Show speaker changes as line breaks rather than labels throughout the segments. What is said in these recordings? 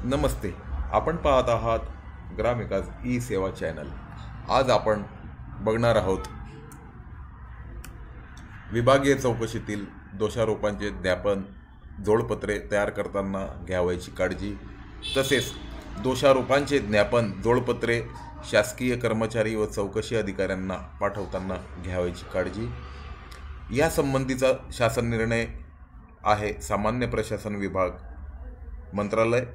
नमस्ते. आपण पाहत आहात ग्रामविकास ई सेवा चॅनल. आज आपण बघणार आहोत विभागीय चौकशीतील दोषारोपांचे ज्ञापन, जोडपत्रे तयार करताना घ्यावयाची काळजी, तसेच दोषारोपांचे ज्ञापन, जोडपत्रे शासकीय कर्मचारी व चौकशी अधिकाऱ्यांना पाठवताना घ्यावयाची काळजी या संबंधीचा शासन निर्णय आहे. सामान्य प्रशासन विभाग मंत्रालय,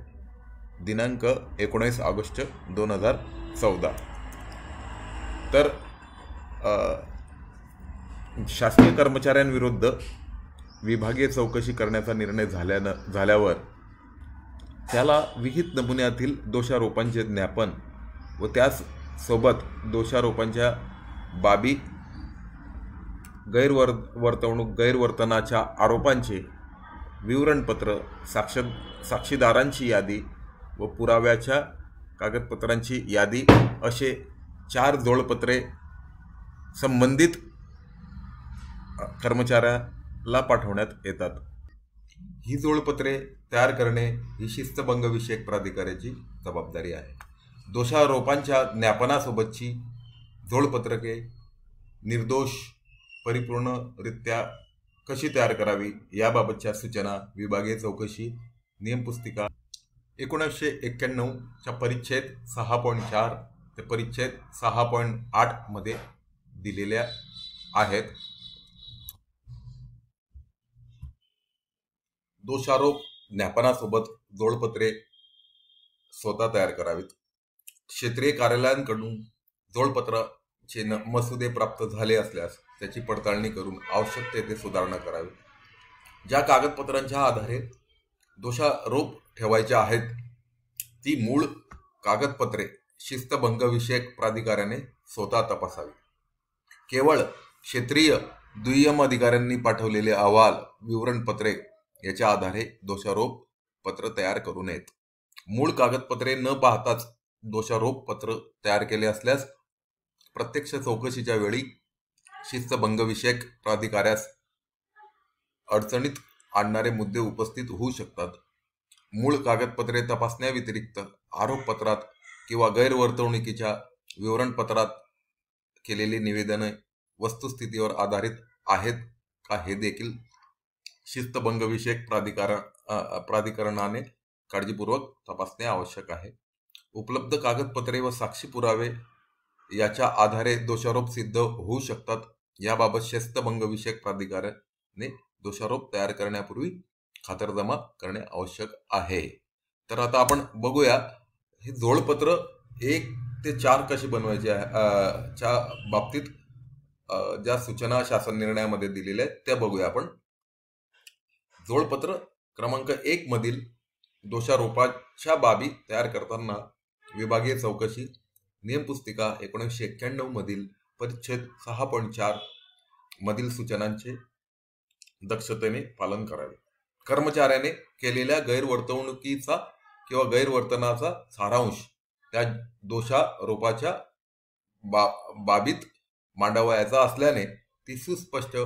दिनांक 19 ऑगस्ट 2014. तर शासकीय कर्मचाऱ्यांविरुद्ध विभागीय चौकशी करण्याचा निर्णय झाल्यावर त्याला विहित नमुन्यातील दोषारोपांचे ज्ञापन व त्यासोबत दोषारोपांच्या बाबी, गैरवर्तनाच्या आरोपांचे विवरणपत्र, साक्षीदारांची यादी व पुराव्याच्या कागदपत्रांची यादी असे 4 जोडपत्रे संबंधित कर्मचाऱ्याला पाठवण्यात येतात. ही जोडपत्रे तयार करणे ही शिस्तभंगविषयक प्राधिकाऱ्याची जबाबदारी आहे. दोषारोपांच्या ज्ञापनासोबतची जोडपत्रके निर्दोष परिपूर्णरित्या कशी तयार करावी याबाबतच्या सूचना विभागीय चौकशी नियमपुस्तिका 1991च्या परिच्छेद 6.4 ते परिच्छेद 6.8 मध्ये दिलेल्या आहेत. दोषारोप ज्ञापनासोबत जोडपत्रे स्वतः तयार करावीत. क्षेत्रीय कार्यालयांकडून जोडपत्राचे मसुदे प्राप्त झाले असल्यास त्याची पडताळणी करून आवश्यक तेथे सुधारणा करावी. ज्या कागदपत्रांच्या आधारे दोषारोप ठेवायचे आहेत ती मूळ कागदपत्रे शिस्तभंगविषयक प्राधिकाऱ्याने स्वतः तपासावी. केवळ क्षेत्रीय दुय्यम अधिकाऱ्यांनी पाठवलेले अहवाल, विवरणपत्रे याच्या आधारे दोषारोप पत्र तयार करू नयेत. मूळ कागदपत्रे न पाहताच दोषारोप पत्र तयार केले असल्यास प्रत्यक्ष चौकशीच्या वेळी शिस्तभंगविषयक प्राधिकाऱ्यास अडचणीत आणणारे मुद्दे उपस्थित होऊ शकतात. मूळ कागदपत्रे तपासण्याव्यतिरिक्त आरोपपत्रात किंवा गैरवर्तणुकीच्या विवरणपत्रात केलेली निवेदने वस्तुस्थितीवर आधारित आहेत का हे देखील शिस्तभंगविषयक प्राधिकरणाने काळजीपूर्वक तपासणे आवश्यक आहे. उपलब्ध कागदपत्रे व साक्षी पुरावे याच्या आधारे दोषारोप सिद्ध होऊ शकतात. याबाबत शिस्तभंगविषयक प्राधिकाऱ्याने दोषारोप तयार करण्यापूर्वी खातरजमा करणे आवश्यक आहे. तर आता आपण बघूया हे जोडपत्र 1 ते 4 कशी बनवायचे आहे च्या बाबतीत ज्या सूचना शासन निर्णयामध्ये दिलेल्या आहेत त्या बघूया आपण. जोडपत्र क्रमांक 1 मधील दोषारोपाच्या बाबी तयार करताना विभागीय चौकशी नियमपुस्तिका 1991 मधील परिच्छेद 6.4 मधील सूचनांचे दक्षतेने पालन करावे. कर्मचाऱ्याने केलेल्या गैरवर्तणुकीचा किंवा गैरवर्तनाचा सारांश त्या दोषारोपाच्या बाबीत मांडावयाचा असल्याने ती सुस्पष्ट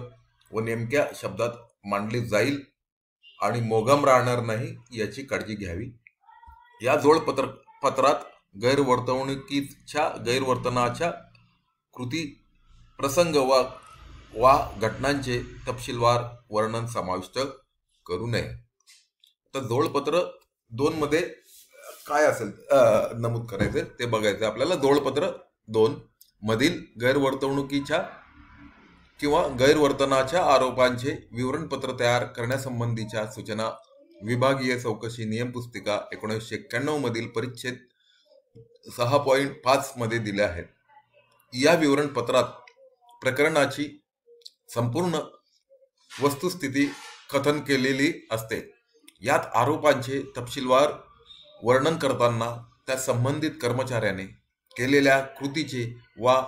व नेमक्या शब्दात मांडली जाईल आणि मोघम राहणार नाही याची काळजी घ्यावी. या जोडपत्रात गैरवर्तनाच्या कृती, प्रसंग वा घटनांचे तपशीलवार वर्णन समाविष्ट करू नये. तर जोडपत्र 2 मध्ये काय असेल नमूद करायचे ते बघायचे आपल्याला. जोडपत्र 2 मधील गैरवर्तणुकीच्या किंवा गैरवर्तनाच्या आरोपांचे विवरणपत्र तयार करण्यासंबंधीच्या सूचना विभागीय चौकशी नियमपुस्तिका 1991 मधील परिच्छेद 6.5 मध्ये दिल्या आहेत. या विवरणपत्रात प्रकरणाची संपूर्ण वस्तुस्थिती कथन केलेली असते. यात आरोपांचे तपशीलवार वर्णन करताना त्या संबंधित कर्मचाऱ्याने केलेल्या कृतीचे वा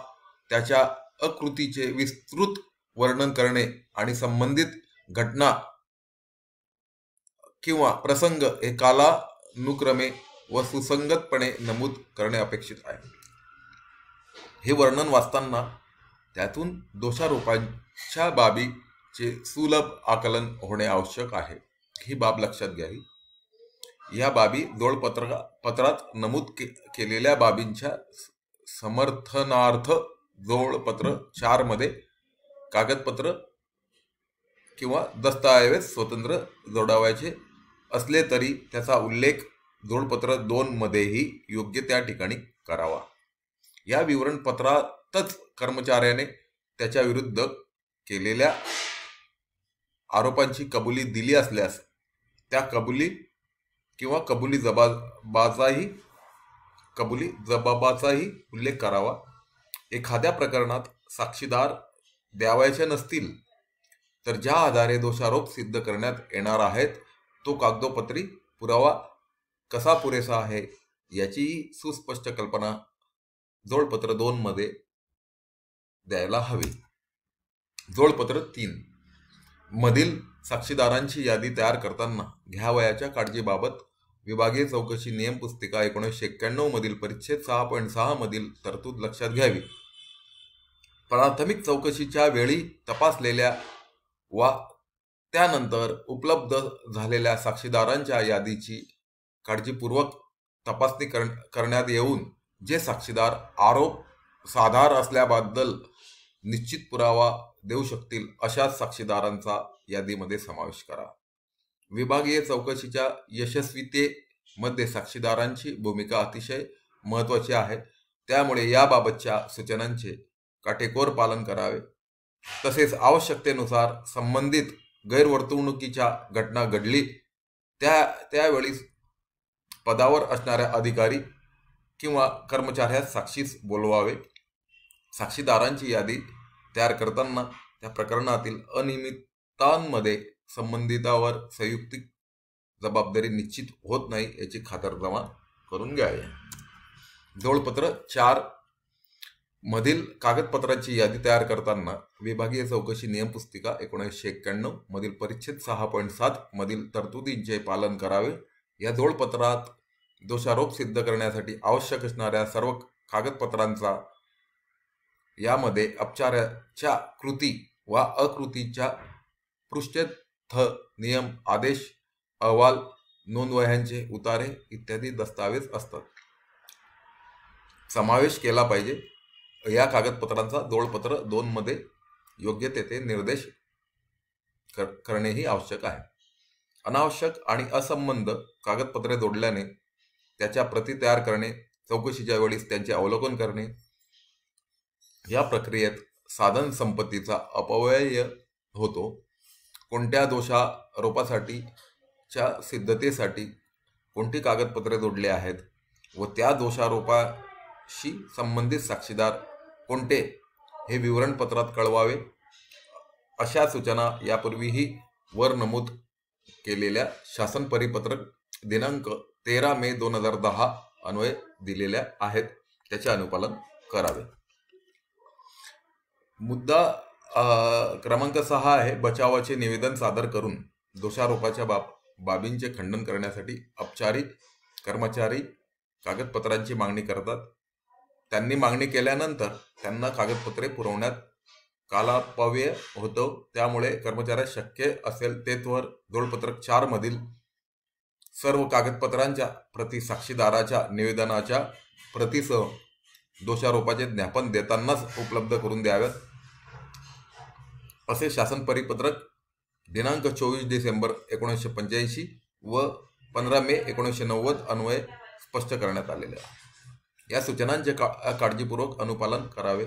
त्याच्या अकृतीचे विस्तृत वर्णन करणे आणि संबंधित घटना किंवा प्रसंग हे कालानुक्रमे व सुसंगतपणे नमूद करणे अपेक्षित आहे. हे वर्णन वाचताना त्यातून दोषारोपांच्या बाबीचे सुलभ आकलन होणे आवश्यक आहे. ही बाब लक्षात घ्यावी. या बाबी जोडपत्रात नमूद केलेल्या बाबींच्या समर्थनार्थ जोडपत्र 4 मध्ये कागदपत्र किंवा दस्तऐवज स्वतंत्र जोडावायचे असले तरी त्याचा उल्लेख जोडपत्र 2 मध्येही योग्य त्या ठिकाणी करावा. या विवरणपत्रातच कर्मचाऱ्याने त्याच्या विरुद्ध केलेल्या आरोपांची कबुली दिली असल्यास त्या कबुली किंवा कबुली जबाबाचाही उल्लेख करावा. एखाद्या प्रकरणात साक्षीदार द्यावायचे नसतील तर ज्या आधारे दोषारोप सिद्ध करण्यात येणार आहेत तो कागदोपत्री पुरावा कसा पुरेसा आहे याची सुस्पष्ट कल्पना जोडपत्र 2 मध्ये द्यायला हवी. जोडपत्र 3 मधील साक्षीदारांची यादी तयार करताना घ्यावयाच्या काळजीबाबत विभागीय चौकशी नियम पुस्तिका 1991 मधील परिच्छेद 6.6 मधील तरतूद लक्षात घ्यावी. प्राथमिक चौकशीच्या वेळी तपासलेल्या वा त्यानंतर उपलब्ध झालेल्या साक्षीदारांच्या यादीची काळजीपूर्वक तपासणी करण्यात येऊन जे साक्षीदार आरोप साधार असल्याबद्दल निश्चित पुरावा देऊ शकतील अशा साक्षीदारांचा यादीमध्ये समावेश करा. विभागीय चौकशीच्या यशस्वीतेमध्ये साक्षीदारांची भूमिका अतिशय महत्त्वाची आहे. त्यामुळे याबाबतच्या सूचनांचे काटेकोर पालन करावे. तसेच आवश्यकतेनुसार संबंधित गैरवर्तणुकीच्या घटना घडली त्यावेळी पदावर असणाऱ्या अधिकारी किंवा कर्मचाऱ्यास साक्षीस बोलवावे. साक्षीदारांची यादी तयार करताना त्या प्रकरणातील अनियमिततांमध्ये संबंधितावर संयुक्तिक जबाबदारी निश्चित होत नाही याची खातरजमा करून घ्यावी. जोडपत्र 4 मधील कागदपत्रांची यादी तयार करताना विभागीय चौकशी नियम पुस्तिका 1991 मधील परिच्छेद 6.7 मधील तरतुदींचे पालन करावे. या जोडपत्रात दोषारोप सिद्ध करण्यासाठी आवश्यक असणाऱ्या सर्व कागदपत्रांचा यामध्ये अपचाराच्या कृती वा अकृतीच्या पृष्ठस्थ नियम आदेश अहवाल नोंदवह्यांचे उतारे इत्यादी दस्तावेज असतात समावेश केला पाहिजे. या कागदपत्रांचा जोडपत्र 2 मध्ये योग्य तेथे निर्देश करणेही आवश्यक आहे. अनावश्यक आणि असंबद्ध कागदपत्रे जोडल्याने त्याच्या प्रती तयार करणे, चौकशीच्या वेळीस त्यांचे अवलोकन करणे या प्रक्रियेत साधन संपत्तीचा अपव्यय होतो. कोणत्या दोषारोपासाठीच्या सिद्धतेसाठी कोणती कागदपत्रे जोडले आहेत व त्या दोषारोपाशी संबंधित साक्षीदार कोणते हे विवरणपत्रात कळवावे. अशा सूचना यापूर्वीही वर नमूद केलेल्या शासन परिपत्रक दिनांक 13 मे 2010 अन्वये दिलेल्या आहेत. त्याचे अनुपालन करावे. मुद्दा क्रमांक 6 आहे बचावाचे निवेदन सादर करून दोषारोपाच्या बाबींचे खंडन करण्यासाठी अपचारी कर्मचारी कागदपत्रांची मागणी करतात. त्यांनी मागणी केल्यानंतर त्यांना कागदपत्रे पुरवण्यात कालापव्यय होतो. त्यामुळे कर्मचाऱ्यास शक्य असेल तेथवर जोडपत्रक 4 मधील सर्व कागदपत्रांच्या प्रती साक्षीदाराच्या निवेदनाच्या प्रतीसह दोषारोपाचे ज्ञापन देतानाच उपलब्ध करून द्याव्यात असे शासन परिपत्रक दिनांक 24 डिसेंबर 1985 व 15 मे 1990 अन्वये स्पष्ट करण्यात आलेले आहे. या सूचनांचे काळजीपूर्वक अनुपालन करावे.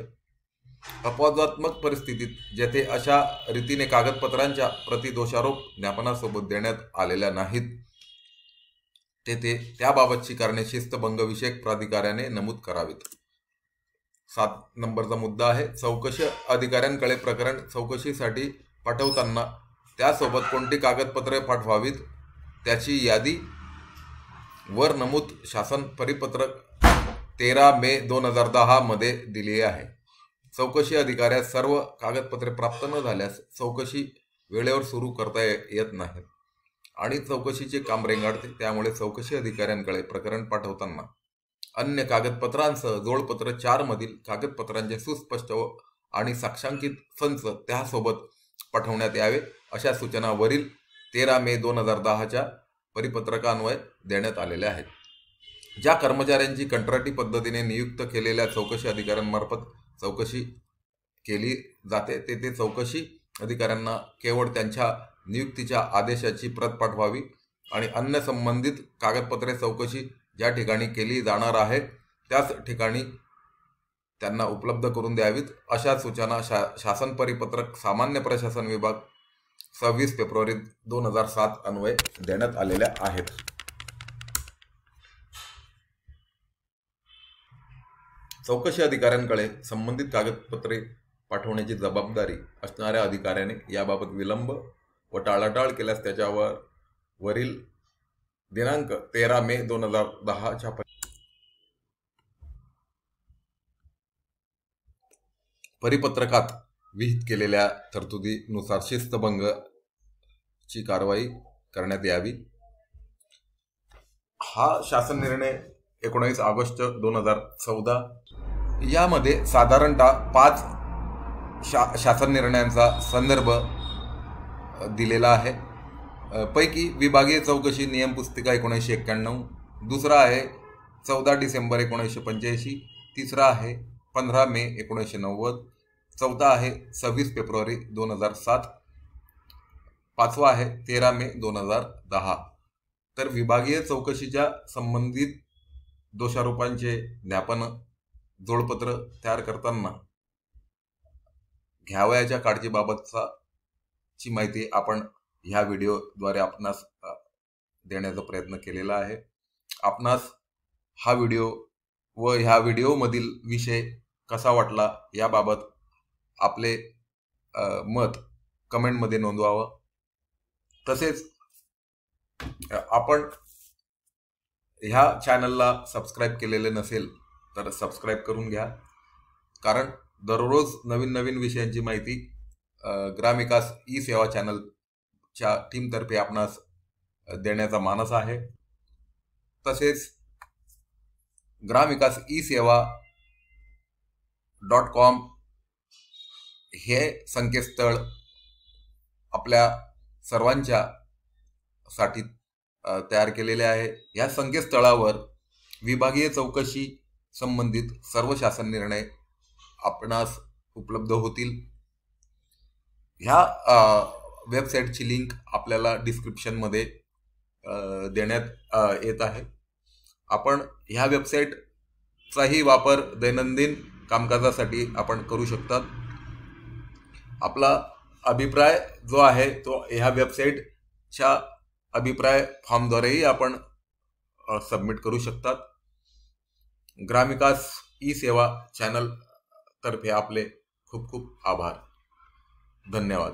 अपवादात्मक परिस्थितीत जेथे अशा रीतीने कागदपत्रांच्या प्रती दोषारोप ज्ञापनासोबत देण्यात आलेल्या नाहीत तेथे त्याबाबतची कारणे शिस्तभंग विषयक प्राधिकाऱ्याने नमूद करावीत. 7 नंबरचा मुद्दा आहे चौकशी अधिकाऱ्यांकडे प्रकरण चौकशीसाठी पाठवताना त्यासोबत कोणती कागदपत्रे पाठवावीत त्याची यादी वर नमूद शासन परिपत्रक 13 मे 2010 मध्ये दिली आहे. चौकशी अधिकाऱ्यास सर्व कागदपत्रे प्राप्त न झाल्यास चौकशी वेळेवर सुरू करता येत नाहीत आणि चौकशीचे काम रेंगाळते. त्यामुळे चौकशी अधिकाऱ्यांकडे प्रकरण पाठवताना अन्य कागदपत्रांसह जोडपत्र 4 मधील कागदपत्रांचे सुस्पष्ट आणि साक्षांकित संच त्यासोबत पाठवण्यात यावे. अशा सूचना वरील 13 मे 2010च्या परिपत्रकान्वये देण्यात आलेले आहेत. ज्या कर्मचाऱ्यांची कंत्राटी पद्धतीने नियुक्त केलेल्या चौकशी अधिकाऱ्यांमार्फत चौकशी केली जाते ते चौकशी अधिकाऱ्यांना केवळ त्यांच्या नियुक्तीच्या आदेशाची प्रत पाठवावी आणि अन्य संबंधित कागदपत्रे चौकशी ज्या ठिकाणी केली जाणार आहे त्याच ठिकाणी त्यांना उपलब्ध करून द्यावीत, अशा सूचना शासन परिपत्रक सामान्य प्रशासन विभाग 26 फेब्रुवारी 2007 अन्वये देण्यात आलेल्या आहेत. चौकशी अधिकाऱ्यांकडे संबंधित कागदपत्रे पाठवण्याची जबाबदारी असणाऱ्या अधिकाऱ्याने याबाबत विलंब व टाळाटाळ केल्यास त्याच्यावर वरील दिनांक 13 मे 2010 परिपत्रकात विहित केलेल्या तरतुदीनुसार शिस्तभंगची कारवाई करण्यात यावी. हा शासन निर्णय 19 ऑगस्ट 2014 यामध्ये साधारणतः 5 शासन निर्णयांचा संदर्भ दिलेला आहे. पैकी विभागीय चौकशी नियम पुस्तिका 1991, दुसरा आहे 14 डिसेंबर 1985, तिसरा आहे 15 मे 1990, चौथा आहे 26 फेब्रुवारी 2007, पाचवा आहे 13 मे 2010. तर विभागीय चौकशीच्या संबंधित दोषारोपांचे ज्ञापन जोडपत्र तयार करताना घ्यावयाच्या काळजीबाबतची माहिती आपण ह्या व्हिडिओद्वारे आपणास देण्याचा प्रयत्न केलेला आहे. आपणास हा व्हिडिओ व ह्या व्हिडिओमधील विषय कसा वाटला याबाबत आपले मत कमेंटमध्ये नोंदवावं. तसेच आपण ह्या चॅनलला सबस्क्राईब केलेले नसेल तर सबस्क्राईब करून घ्या, कारण दररोज नवीन नवीन विषयांची माहिती ग्रामविकास ई सेवा चॅनलच्या टीमतर्फे आपणास देण्याचा मानस आहे. तसेच ग्रामविकास ई सेवा.com हे संकेतस्थळ आपल्या सर्वांच्या साठी तयार केलेले आहे. या संकेतस्थळावर विभागीय चौकशी संबंधित सर्व शासन निर्णय आपणास उपलब्ध होतील. ह्या वेबसाईटची लिंक आपल्याला डिस्क्रिप्शनमध्ये देण्यात येत आहे. आपण ह्या वेबसाईटचाही वापर दैनंदिन कामकाजासाठी आपण करू शकतात. आपला अभिप्राय जो आहे तो ह्या वेबसाईटच्या अभिप्राय फॉर्मद्वारेही आपण सबमिट करू शकतात. ग्रामविकास ई सेवा चॅनल तर्फे आपले खूप खूप आभार. धन्यवाद.